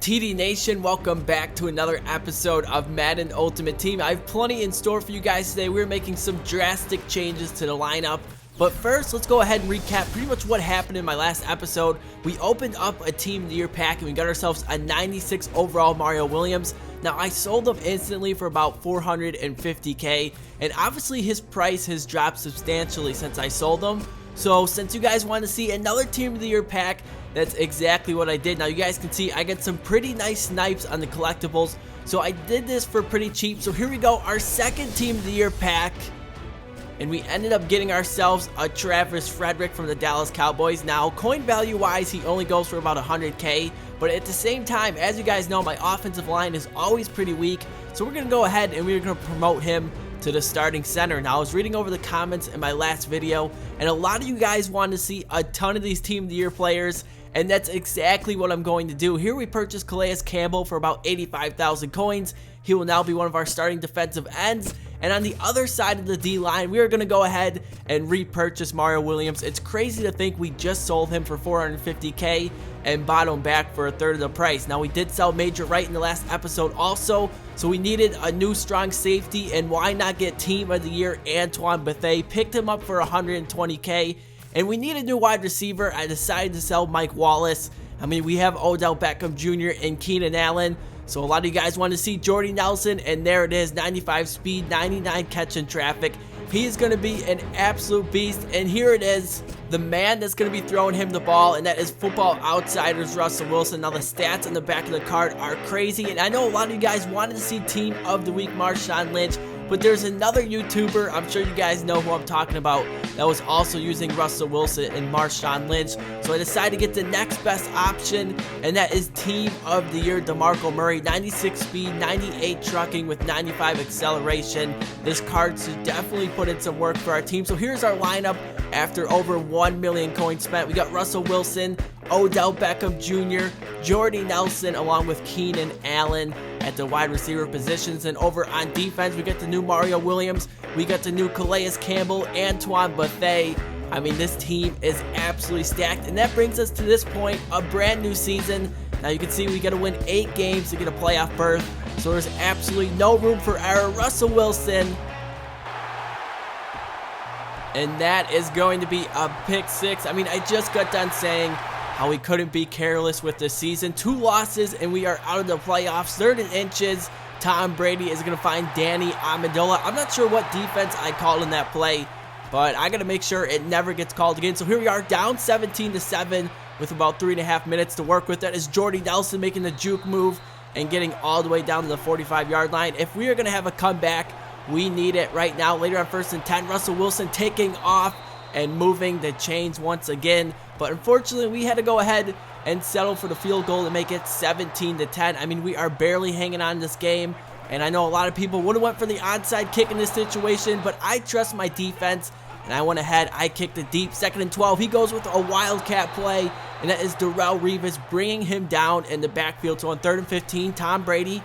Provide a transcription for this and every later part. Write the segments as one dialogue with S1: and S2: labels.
S1: TD Nation, welcome back to another episode of Madden Ultimate Team. I have plenty in store for you guys today. We're making some drastic changes to the lineup. But first, let's go ahead and recap pretty much what happened in my last episode. We opened up a Team of the Year pack and we got ourselves a 96 overall Mario Williams. Now, I sold him instantly for about 450k, and obviously his price has dropped substantially since I sold him. So since you guys want to see another Team of the Year pack, that's exactly what I did. Now you guys can see I get some pretty nice snipes on the collectibles. So I did this for pretty cheap. So here we go, our second Team of the Year pack. And we ended up getting ourselves a Travis Frederick from the Dallas Cowboys. Now coin value wise, he only goes for about 100k. But at the same time, as you guys know, my offensive line is always pretty weak. So we're going to go ahead and we're going to promote him to the starting center. Now I was reading over the comments in my last video, and a lot of you guys wanted to see a ton of these Team of the Year players, and that's exactly what I'm going to do. Here we purchased Calais Campbell for about 85,000 coins. He will now be one of our starting defensive ends. And on the other side of the D-line, we are going to go ahead and repurchase Mario Williams. It's crazy to think we just sold him for 450k and bought him back for a third of the price. Now, we did sell Major Wright in the last episode also, so we needed a new strong safety, and why not get Team of the Year Antoine Bethea? Picked him up for 120k, and we need a new wide receiver. I decided to sell Mike Wallace. I mean, we have Odell Beckham Jr. and Keenan Allen. So a lot of you guys want to see Jordy Nelson, and there it is, 95 speed, 99 catch in traffic. He is going to be an absolute beast, and here it is, the man that's going to be throwing him the ball, and that is Football Outsiders Russell Wilson. Now the stats on the back of the card are crazy, and I know a lot of you guys wanted to see Team of the Week Marshawn Lynch, but there's another YouTuber, I'm sure you guys know who I'm talking about, that was also using Russell Wilson and Marshawn Lynch. So I decided to get the next best option, and that is Team of the Year DeMarco Murray. 96 speed, 98 trucking with 95 acceleration. This card should definitely put in some work for our team. So here's our lineup after over 1 million coins spent. We got Russell Wilson, Odell Beckham Jr., Jordy Nelson, along with Keenan Allen at the wide receiver positions. And over on defense, we got the new Mario Williams, we got the new Calais Campbell, Antoine Bethea. I mean, this team is absolutely stacked, and that brings us to this point, a brand new season. Now you can see we got to win 8 games to get a playoff berth, so there's absolutely no room for error. Russell Wilson, and that is going to be a pick 6. I mean, I just got done saying how we couldn't be careless with this season. 2 losses and we are out of the playoffs. 3rd and inches. Tom Brady is going to find Danny Amendola. I'm not sure what defense I called in that play, but I got to make sure it never gets called again. So here we are, down 17-7 with about 3.5 minutes to work with. That is Jordy Nelson making the juke move and getting all the way down to the 45-yard line. If we are going to have a comeback, we need it right now. Later on 1st and 10, Russell Wilson taking off and moving the chains once again. But unfortunately, we had to go ahead and settle for the field goal to make it 17-10. I mean, we are barely hanging on in this game. And I know a lot of people would have went for the onside kick in this situation, but I trust my defense, and I went ahead. I kicked it deep. 2nd and 12. He goes with a wildcat play, and that is Darrelle Revis bringing him down in the backfield. So on 3rd and 15, Tom Brady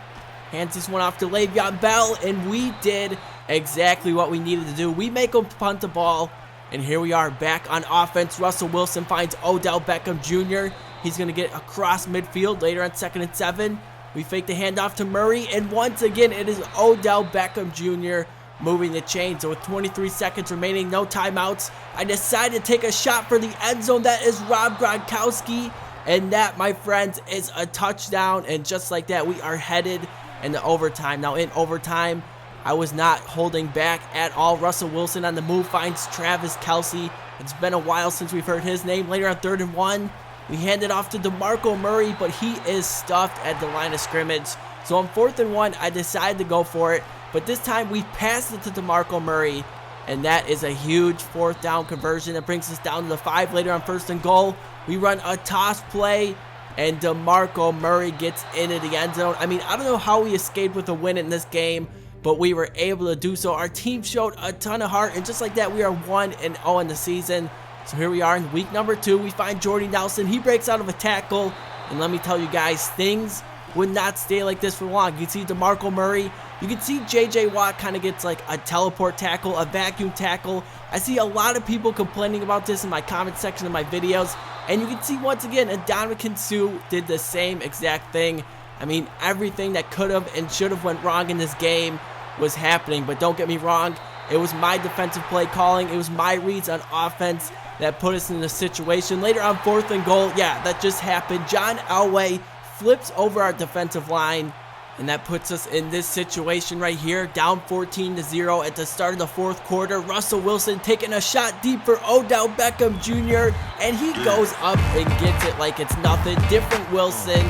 S1: hands this one off to Le'Veon Bell, and we did exactly what we needed to do. We make him punt the ball, and here we are back on offense. Russell Wilson finds Odell Beckham Jr. He's going to get across midfield later on 2nd and 7. We fake the handoff to Murray, and once again, it is Odell Beckham Jr. moving the chain. So with 23 seconds remaining, no timeouts, I decided to take a shot for the end zone. That is Rob Gronkowski, and that, my friends, is a touchdown. And just like that, we are headed into overtime. Now in overtime, I was not holding back at all. Russell Wilson on the move finds Travis Kelce. It's been a while since we've heard his name. Later on 3rd and 1, we hand it off to DeMarco Murray, but he is stuffed at the line of scrimmage. So on 4th and 1, I decided to go for it, but this time we passed it to DeMarco Murray, and that is a huge 4th down conversion. That brings us down to the 5. Later on 1st and goal, we run a toss play, and DeMarco Murray gets into the end zone. I mean, I don't know how we escaped with a win in this game, but we were able to do so. Our team showed a ton of heart, and just like that, we are 1-0 in the season. So here we are in week number 2. We find Jordy Nelson. He breaks out of a tackle, and let me tell you guys, things would not stay like this for long. You can see DeMarco Murray. You can see J.J. Watt kind of gets like a teleport tackle, a vacuum tackle. I see a lot of people complaining about this in my comment section of my videos. And you can see once again, Ndamukong Suh did the same exact thing. I mean, everything that could have and should have went wrong in this game was happening. But don't get me wrong, it was my defensive play calling. It was my reads on offense that put us in this situation. Later on 4th and goal, yeah, that just happened. John Elway flips over our defensive line, and that puts us in this situation right here, down 14-0 at the start of the 4th quarter. Russell Wilson taking a shot deep for Odell Beckham Jr., and he goes up and gets it like it's nothing. Different Wilson,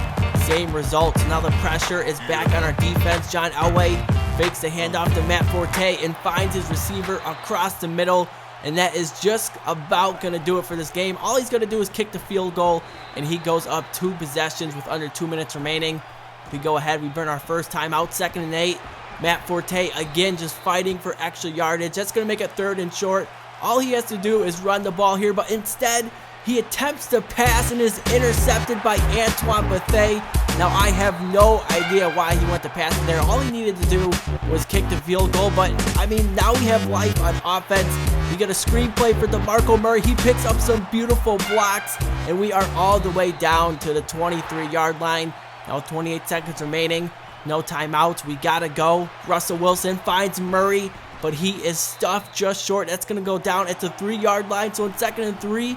S1: same results. Now the pressure is back on our defense. John Elway fakes the handoff to Matt Forte and finds his receiver across the middle, and that is just about going to do it for this game. All he's going to do is kick the field goal, and he goes up 2 possessions with under 2 minutes remaining. We go ahead, we burn our first timeout, 2nd and 8. Matt Forte again just fighting for extra yardage. That's going to make it 3rd and short. All he has to do is run the ball here, but instead he attempts to pass and is intercepted by Antoine Bethea. Now I have no idea why he went to pass it there. All he needed to do was kick the field goal, but I mean, now we have life on offense. We get a screenplay for DeMarco Murray. He picks up some beautiful blocks, and we are all the way down to the 23-yard line. Now 28 seconds remaining, no timeouts, we gotta go. Russell Wilson finds Murray, but he is stuffed just short. That's gonna go down at the 3-yard line, so in 2nd and 3,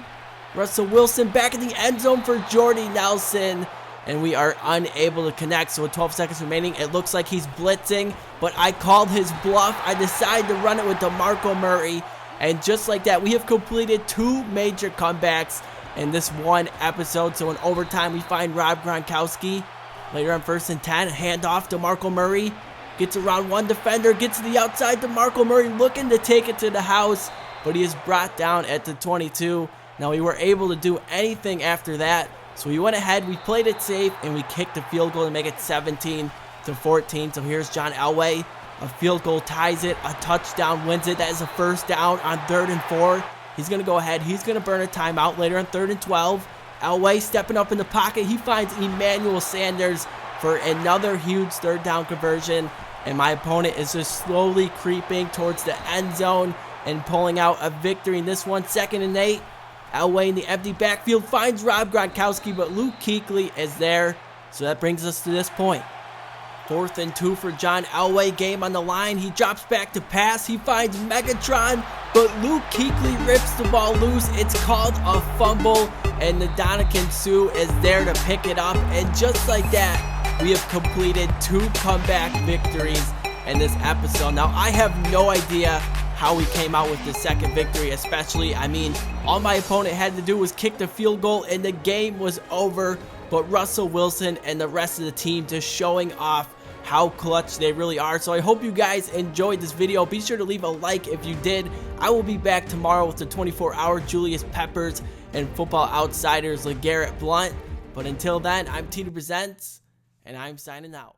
S1: Russell Wilson back in the end zone for Jordy Nelson, and we are unable to connect. So with 12 seconds remaining, it looks like he's blitzing, but I called his bluff. I decided to run it with DeMarco Murray, and just like that, we have completed 2 major comebacks in this one episode. So in overtime, we find Rob Gronkowski. Later on 1st and 10, handoff to DeMarco Murray. Gets around 1 defender, gets to the outside. DeMarco Murray looking to take it to the house, but he is brought down at the 22. Now we were able to do anything after that, so we went ahead, we played it safe, and we kicked the field goal to make it 17-14. So here's John Elway. A field goal ties it, a touchdown wins it. That is a 1st down on 3rd and 4. He's going to go ahead, he's going to burn a timeout later on 3rd and 12. Elway stepping up in the pocket. He finds Emmanuel Sanders for another huge 3rd down conversion. And my opponent is just slowly creeping towards the end zone and pulling out a victory in this one. 2nd and 8. Elway in the empty backfield finds Rob Gronkowski, but Luke Kuechly is there. So that brings us to this point. 4th and 2 for John Elway, game on the line. He drops back to pass. He finds Megatron, but Luke Kuechly rips the ball loose. It's called a fumble, and Ndamukong Suh is there to pick it up. And just like that, we have completed 2 comeback victories in this episode. Now, I have no idea how we came out with the 2nd victory, especially, I mean, all my opponent had to do was kick the field goal, and the game was over. But Russell Wilson and the rest of the team just showing off how clutch they really are. So I hope you guys enjoyed this video. Be sure to leave a like if you did. I will be back tomorrow with the 24-hour Julius Peppers and Football Outsiders LeGarrette Blount. But until then, I'm TOTY Presents, and I'm signing out.